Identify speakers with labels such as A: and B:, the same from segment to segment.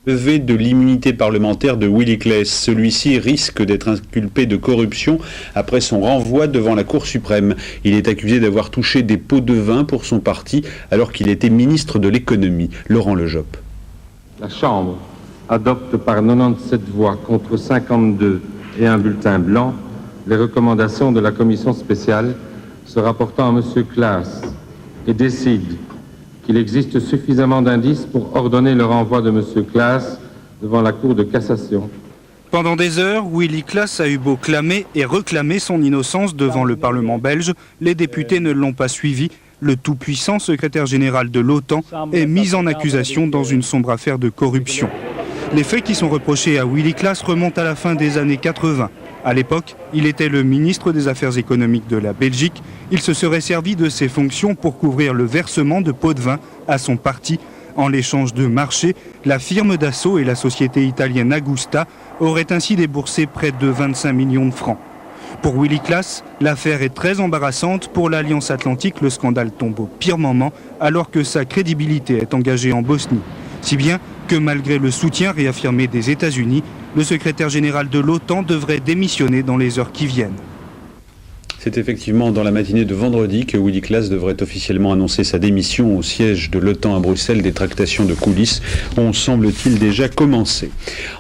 A: Levée de l'immunité parlementaire de Willy Claes. Celui-ci risque d'être inculpé de corruption après son renvoi devant la Cour suprême. Il est accusé d'avoir touché des pots de vin pour son parti alors qu'il était ministre de l'économie. Laurent Lejopp.
B: La Chambre adopte par 97 voix contre 52 et un bulletin blanc les recommandations de la commission spéciale se rapportant à M. Claes et décide qu'il existe suffisamment d'indices pour ordonner le renvoi de M. Claes devant la Cour de cassation.
C: Pendant des heures, Willy Claes a eu beau clamer et réclamer son innocence devant le Parlement belge, les députés ne l'ont pas suivi. Le tout-puissant secrétaire général de l'OTAN est mis en accusation dans une sombre affaire de corruption. Les faits qui sont reprochés à Willy Claes remontent à la fin des années 80. À l'époque, il était le ministre des Affaires économiques de la Belgique. Il se serait servi de ses fonctions pour couvrir le versement de pots de vin à son parti. En l'échange de marché, la firme Dassault et la société italienne Agusta auraient ainsi déboursé près de 25 millions de francs. Pour Willy Claes, l'affaire est très embarrassante. Pour l'Alliance Atlantique, le scandale tombe au pire moment alors que sa crédibilité est engagée en Bosnie. Si bien que malgré le soutien réaffirmé des États-Unis, le secrétaire général de l'OTAN devrait démissionner dans les heures qui viennent.
A: C'est effectivement dans la matinée de vendredi que Willy Claes devrait officiellement annoncer sa démission au siège de l'OTAN à Bruxelles. Des tractations de coulisses ont, semble-t-il, déjà commencé.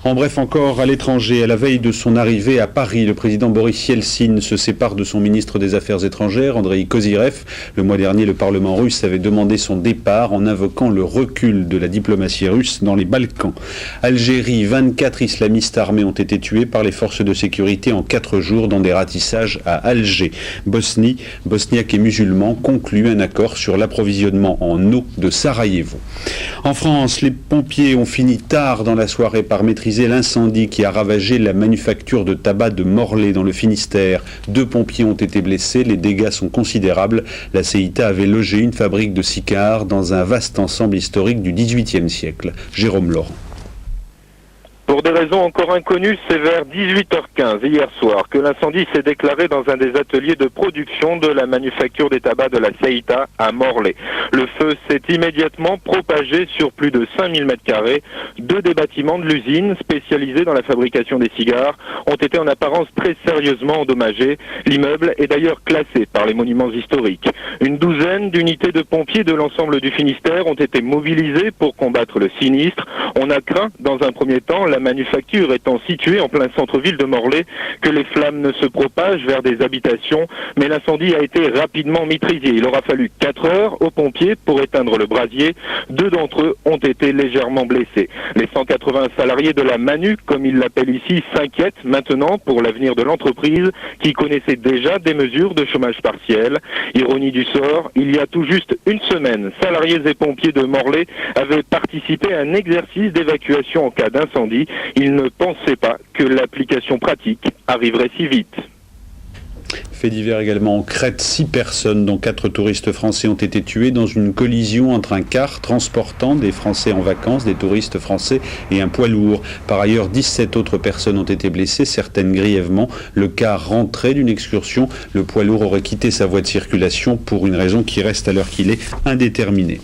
A: En bref, encore à l'étranger, à la veille de son arrivée à Paris, le président Boris Yeltsin se sépare de son ministre des Affaires étrangères, Andreï Kozyrev. Le mois dernier, le Parlement russe avait demandé son départ en invoquant le recul de la diplomatie russe dans les Balkans. Algérie, 24 islamistes armés ont été tués par les forces de sécurité en 4 jours dans des ratissages à Alger. Bosnie, bosniaques et musulmans concluent un accord sur l'approvisionnement en eau de Sarajevo. En France, les pompiers ont fini tard dans la soirée par maîtriser l'incendie qui a ravagé la manufacture de tabac de Morlaix dans le Finistère. 2 pompiers ont été blessés, les dégâts sont considérables. La CITA avait logé une fabrique de cigares dans un vaste ensemble historique du XVIIIe siècle. Jérôme Laurent.
D: Pour des raisons encore inconnues, c'est vers 18h15 hier soir que l'incendie s'est déclaré dans un des ateliers de production de la manufacture des tabacs de la CITA à Morlaix. Le feu s'est immédiatement propagé sur plus de 5000 m². 2 des bâtiments de l'usine, spécialisés dans la fabrication des cigares, ont été en apparence très sérieusement endommagés. L'immeuble est d'ailleurs classé par les monuments historiques. Une douzaine d'unités de pompiers de l'ensemble du Finistère ont été mobilisées pour combattre le sinistre. On a craint, dans un premier temps, la manufacture étant située en plein centre-ville de Morlaix, que les flammes ne se propagent vers des habitations, mais l'incendie a été rapidement maîtrisé. Il aura fallu 4 heures aux pompiers pour éteindre le brasier. 2 d'entre eux ont été légèrement blessés. Les 180 salariés de la Manu, comme ils l'appellent ici, s'inquiètent maintenant pour l'avenir de l'entreprise qui connaissait déjà des mesures de chômage partiel. Ironie du sort, il y a tout juste une semaine, salariés et pompiers de Morlaix avaient participé à un exercice d'évacuation en cas d'incendie. Ils ne pensaient pas que l'application pratique arriverait si vite.
A: Fait divers également en Crète, 6 personnes, dont 4 touristes français, ont été tués dans une collision entre un car transportant des Français en vacances, des touristes français, et un poids lourd. Par ailleurs, 17 autres personnes ont été blessées, certaines grièvement. Le car rentrait d'une excursion. Le poids lourd aurait quitté sa voie de circulation pour une raison qui reste à l'heure qu'il est indéterminée.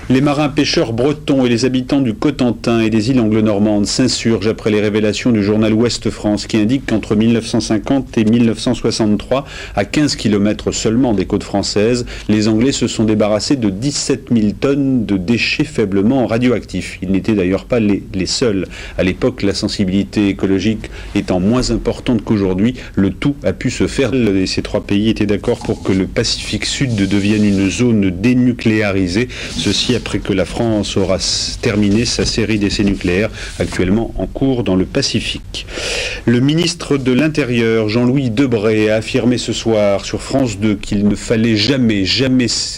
A: Les marins pêcheurs bretons et les habitants du Cotentin et des îles anglo-normandes s'insurgent après les révélations du journal Ouest France qui indique qu'entre 1950 et 1963, à 15 km seulement des côtes françaises, les Anglais se sont débarrassés de 17 000 tonnes de déchets faiblement radioactifs. Ils n'étaient d'ailleurs pas les seuls. À l'époque, la sensibilité écologique étant moins importante qu'aujourd'hui, le tout a pu se faire. Et ces 3 pays étaient d'accord pour que le Pacifique Sud devienne une zone dénucléarisée. Ceci après que la France aura terminé sa série d'essais nucléaires actuellement en cours dans le Pacifique. Le ministre de l'Intérieur, Jean-Louis Debré, a affirmé ce soir sur France 2 qu'il ne fallait jamais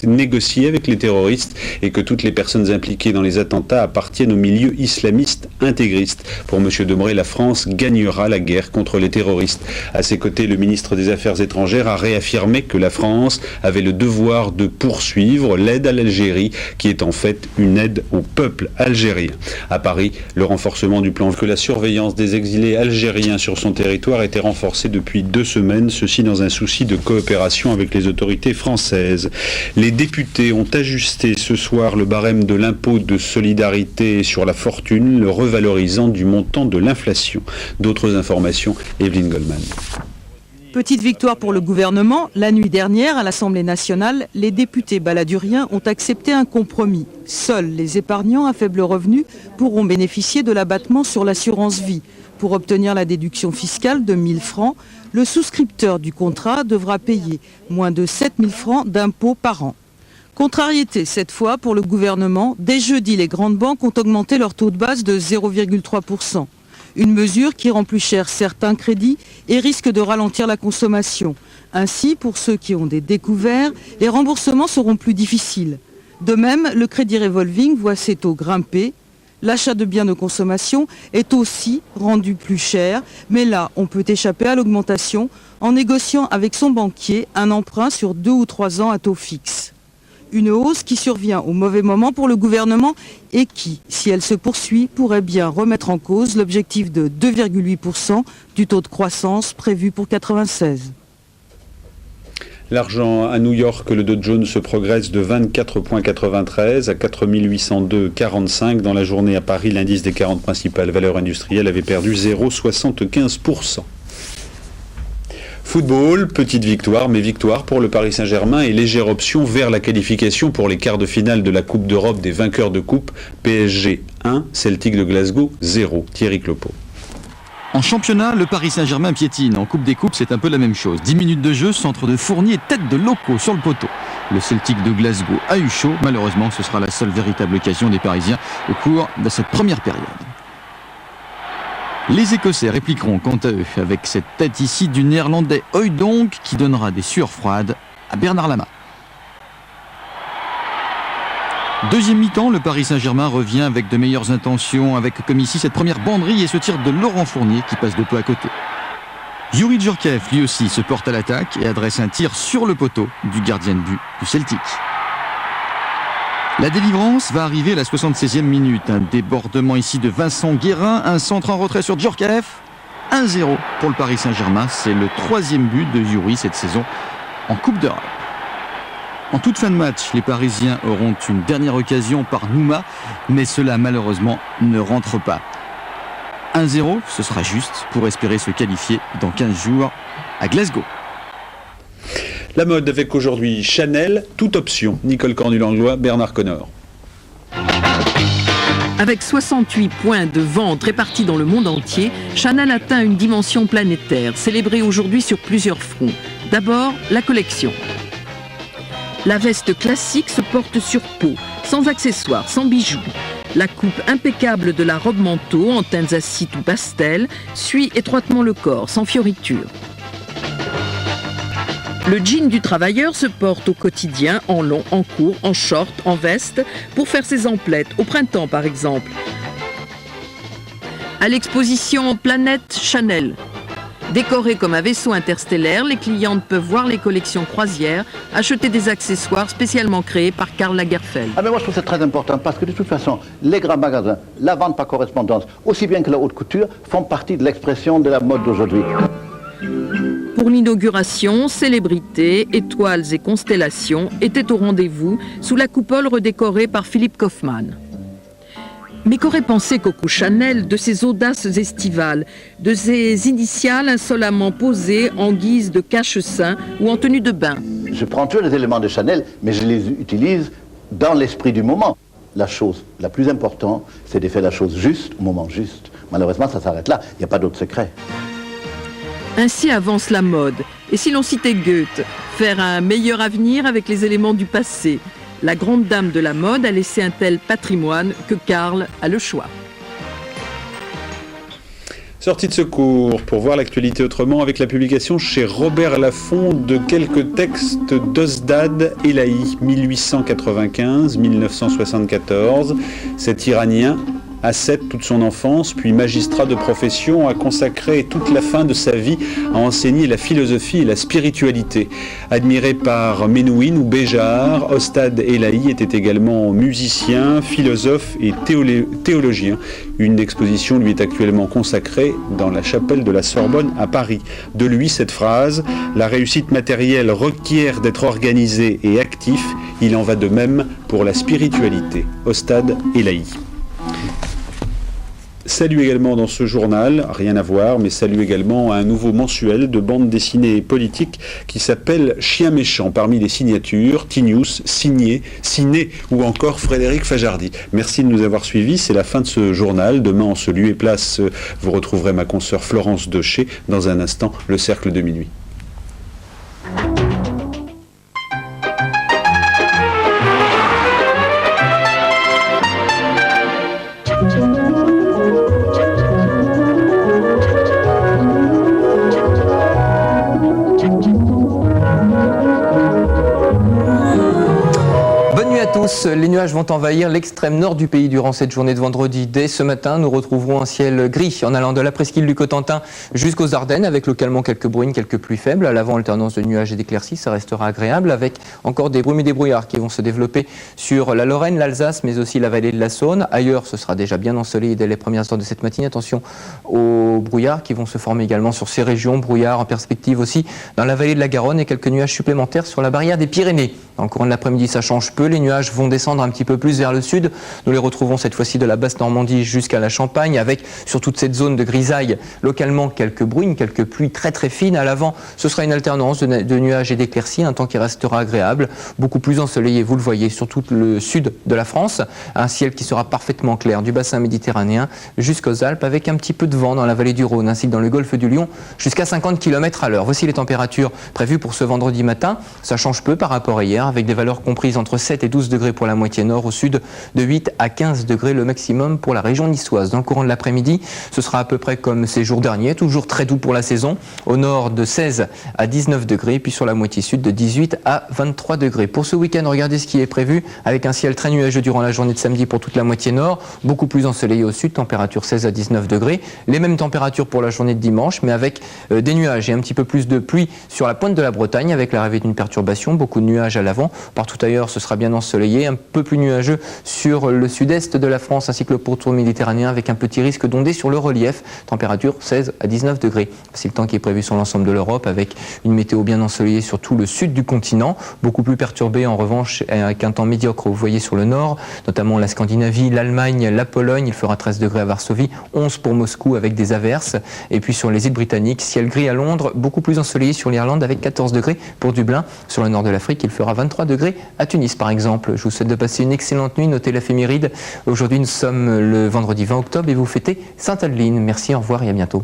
A: négocier avec les terroristes et que toutes les personnes impliquées dans les attentats appartiennent au milieu islamiste intégriste. Pour M. Debré, la France gagnera la guerre contre les terroristes. À ses côtés, le ministre des Affaires étrangères a réaffirmé que la France avait le devoir de poursuivre l'aide à l'Algérie qui est en fait une aide au peuple algérien. À Paris, le renforcement du plan que la surveillance des exilés algériens sur son territoire était renforcée depuis 2 semaines, ceci dans un souci de coopération avec les autorités françaises. Les députés ont ajusté ce soir le barème de l'impôt de solidarité sur la fortune, le revalorisant du montant de l'inflation. D'autres informations, Evelyne Goldman.
E: Petite victoire pour le gouvernement. La nuit dernière, à l'Assemblée nationale, les députés baladuriens ont accepté un compromis. Seuls les épargnants à faible revenu pourront bénéficier de l'abattement sur l'assurance vie. Pour obtenir la déduction fiscale de 1 000 francs, le souscripteur du contrat devra payer moins de 7 000 francs d'impôts par an. Contrariété cette fois pour le gouvernement. Dès jeudi, les grandes banques ont augmenté leur taux de base de 0,3%. Une mesure qui rend plus cher certains crédits et risque de ralentir la consommation. Ainsi, pour ceux qui ont des découverts, les remboursements seront plus difficiles. De même, le crédit revolving voit ses taux grimper. L'achat de biens de consommation est aussi rendu plus cher, mais là, on peut échapper à l'augmentation en négociant avec son banquier un emprunt sur 2 ou 3 ans à taux fixe. Une hausse qui survient au mauvais moment pour le gouvernement et qui, si elle se poursuit, pourrait bien remettre en cause l'objectif de 2,8% du taux de croissance prévu pour 1996.
A: L'argent à New York, le Dow Jones se progresse de 24,93 à 4802,45. Dans la journée à Paris, l'indice des 40 principales valeurs industrielles avait perdu 0,75%. Football, petite victoire, mais victoire pour le Paris Saint-Germain et légère option vers la qualification pour les quarts de finale de la Coupe d'Europe des vainqueurs de coupe. PSG 1, Celtic de Glasgow 0. Thierry Clopo.
F: En championnat, le Paris Saint-Germain piétine. En Coupe des Coupes, c'est un peu la même chose. 10 minutes de jeu, centre de Fournier, tête de Loco sur le poteau. Le Celtic de Glasgow a eu chaud. Malheureusement, ce sera la seule véritable occasion des Parisiens au cours de cette première période. Les Écossais répliqueront quant à eux avec cette tête ici du Néerlandais Højdonk qui donnera des sueurs froides à Bernard Lama. Deuxième mi-temps, le Paris Saint-Germain revient avec de meilleures intentions, avec comme ici cette première banderie et ce tir de Laurent Fournier qui passe de peu à côté. Youri Djurkaeff lui aussi se porte à l'attaque et adresse un tir sur le poteau du gardien de but du Celtic. La délivrance va arriver à la 76e minute. Un débordement ici de Vincent Guérin, un centre en retrait sur Djurkaeff. 1-0 pour le Paris Saint-Germain. C'est le 3e but de Youri cette saison en Coupe d'Europe. En toute fin de match, les Parisiens auront une dernière occasion par Nouma, mais cela malheureusement ne rentre pas. 1-0, ce sera juste pour espérer se qualifier dans 15 jours à Glasgow.
A: La mode avec aujourd'hui Chanel, toute option. Nicole Cornu-Langlois, Bernard Connor.
G: Avec 68 points de vente répartis dans le monde entier, Chanel atteint une dimension planétaire, célébrée aujourd'hui sur plusieurs fronts. D'abord, la collection. La veste classique se porte sur peau, sans accessoires, sans bijoux. La coupe impeccable de la robe manteau en teintes acides ou pastel suit étroitement le corps, sans fioritures. Le jean du travailleur se porte au quotidien, en long, en court, en short, en veste, pour faire ses emplettes, au printemps par exemple. À l'exposition Planète Chanel. Décorée comme un vaisseau interstellaire, les clientes peuvent voir les collections croisières, acheter des accessoires spécialement créés par Karl Lagerfeld.
H: Ah mais moi je trouve ça très important parce que de toute façon, les grands magasins, la vente par correspondance, aussi bien que la haute couture, font partie de l'expression de la mode d'aujourd'hui.
G: Pour l'inauguration, célébrités, étoiles et constellations étaient au rendez-vous sous la coupole redécorée par Philippe Kaufmann. Mais qu'aurait pensé Coco Chanel de ses audaces estivales, de ses initiales insolemment posées en guise de cache-sein ou en tenue de bain?
H: Je prends toujours les éléments de Chanel, mais je les utilise dans l'esprit du moment. La chose la plus importante, c'est de faire la chose juste au moment juste. Malheureusement, ça s'arrête là, il n'y a pas d'autre secret.
G: Ainsi avance la mode. Et si l'on citait Goethe, faire un meilleur avenir avec les éléments du passé. La grande dame de la mode a laissé un tel patrimoine que Karl a le choix.
A: Sortie de secours pour voir l'actualité autrement avec la publication chez Robert Laffont de quelques textes d'Ozdad Elahi, 1895-1974. Cet Iranien Ascète toute son enfance, puis magistrat de profession, a consacré toute la fin de sa vie à enseigner la philosophie et la spiritualité. Admiré par Menuhin ou Béjart, Ostad Elahi était également musicien, philosophe et théologien. Une exposition lui est actuellement consacrée dans la chapelle de la Sorbonne à Paris. De lui, cette phrase « La réussite matérielle requiert d'être organisée et actif, il en va de même pour la spiritualité. » Ostad Elahi. Salut également dans ce journal, rien à voir, mais salut également à un nouveau mensuel de bande dessinée politique qui s'appelle Chien méchant. Parmi les signatures, Tinius, Signé, Ciné ou encore Frédéric Fajardi. Merci de nous avoir suivis, c'est la fin de ce journal. Demain, en ce lieu et place, vous retrouverez ma consoeur Florence Decher. Dans un instant, le cercle de minuit.
I: Les nuages vont envahir l'extrême nord du pays durant cette journée de vendredi. Dès ce matin, nous retrouverons un ciel gris en allant de la presqu'île du Cotentin jusqu'aux Ardennes, avec localement quelques bruines, quelques pluies faibles. À l'avant, alternance de nuages et d'éclaircies, ça restera agréable, avec encore des brumes et des brouillards qui vont se développer sur la Lorraine, l'Alsace, mais aussi la vallée de la Saône. Ailleurs, ce sera déjà bien ensoleillé dès les premières heures de cette matinée. Attention aux brouillards qui vont se former également sur ces régions. Brouillards en perspective aussi dans la vallée de la Garonne et quelques nuages supplémentaires sur la barrière des Pyrénées. Dans le courant de l'après-midi, ça change peu. Les nuages vont descendre un petit peu plus vers le sud. Nous les retrouvons cette fois-ci de la basse Normandie jusqu'à la Champagne, avec sur toute cette zone de grisaille localement quelques bruines, quelques pluies très très fines. À l'avant, ce sera une alternance de nuages et d'éclaircies, un temps qui restera agréable, beaucoup plus ensoleillé, vous le voyez, sur tout le sud de la France. Un ciel qui sera parfaitement clair du bassin méditerranéen jusqu'aux Alpes, avec un petit peu de vent dans la vallée du Rhône ainsi que dans le golfe du Lion, jusqu'à 50 km/h. Voici les températures prévues pour ce vendredi matin. Ça change peu par rapport à hier, avec des valeurs comprises entre 7 et 12 degrés pour la moitié nord, au sud de 8 à 15 degrés le maximum pour la région niçoise. Dans le courant de l'après-midi, ce sera à peu près comme ces jours derniers, toujours très doux pour la saison. Au nord de 16 à 19 degrés, puis sur la moitié sud de 18 à 23 degrés. Pour ce week-end, regardez ce qui est prévu, avec un ciel très nuageux durant la journée de samedi pour toute la moitié nord, beaucoup plus ensoleillé au sud, température 16 à 19 degrés. Les mêmes températures pour la journée de dimanche, mais avec des nuages et un petit peu plus de pluie sur la pointe de la Bretagne, avec l'arrivée d'une perturbation, beaucoup de nuages à l'avant. Partout ailleurs, ce sera bien ensoleillé, un peu plus nuageux sur le sud-est de la France ainsi que le pourtour méditerranéen, avec un petit risque d'ondées sur le relief. Température 16 à 19 degrés. C'est le temps qui est prévu sur l'ensemble de l'Europe, avec une météo bien ensoleillée sur tout le sud du continent, beaucoup plus perturbée en revanche avec un temps médiocre, vous voyez, sur le nord, notamment la Scandinavie, l'Allemagne, la Pologne. Il fera 13 degrés à Varsovie, 11 pour Moscou avec des averses. Et puis sur les îles britanniques, ciel gris à Londres, beaucoup plus ensoleillé sur l'Irlande avec 14 degrés pour Dublin. Sur le nord de l'Afrique, il fera 23 degrés à Tunis par exemple. Je vous souhaite de passer une excellente nuit, notez l'éphéméride. Aujourd'hui nous sommes le vendredi 20 octobre et vous fêtez Sainte-Adeline. Merci, au revoir et à bientôt.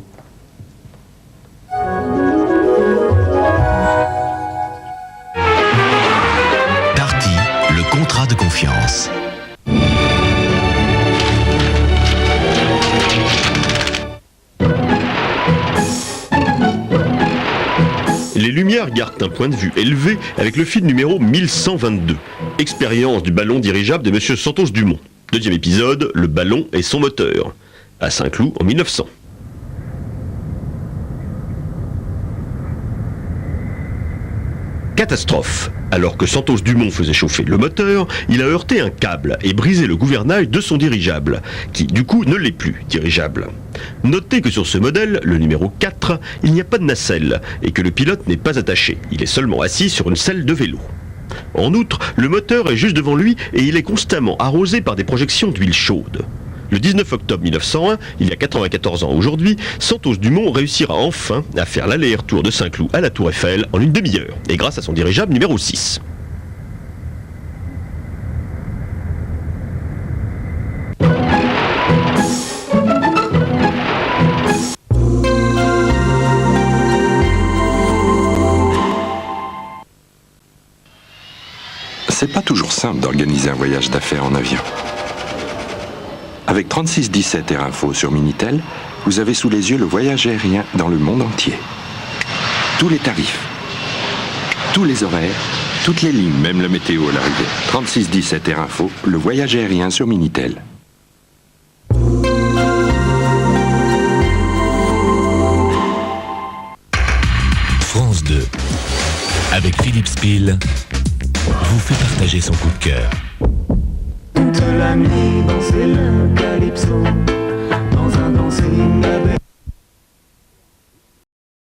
J: Darty, le contrat de confiance.
K: Les Lumières gardent un point de vue élevé avec le film numéro 1122, expérience du ballon dirigeable de M. Santos Dumont. Deuxième épisode, le ballon et son moteur, à Saint-Cloud en 1900. Catastrophe. Alors que Santos Dumont faisait chauffer le moteur, il a heurté un câble et brisé le gouvernail de son dirigeable, qui du coup ne l'est plus dirigeable. Notez que sur ce modèle, le numéro 4, il n'y a pas de nacelle et que le pilote n'est pas attaché, il est seulement assis sur une selle de vélo. En outre, le moteur est juste devant lui et il est constamment arrosé par des projections d'huile chaude. Le 19 octobre 1901, il y a 94 ans aujourd'hui, Santos Dumont réussira enfin à faire l'aller-retour de Saint-Cloud à la Tour Eiffel en une demi-heure, et grâce à son dirigeable numéro 6.
L: C'est pas toujours simple d'organiser un voyage d'affaires en avion. Avec 3617 Air Info sur Minitel, vous avez sous les yeux le voyage aérien dans le monde entier. Tous les tarifs, tous les horaires, toutes les lignes, même la météo à l'arrivée. 3617 Air Info, le voyage aérien sur Minitel.
J: France 2, avec Philippe Spiel, vous fait partager son coup de cœur.
M: Toute la nuit, danser le calypso.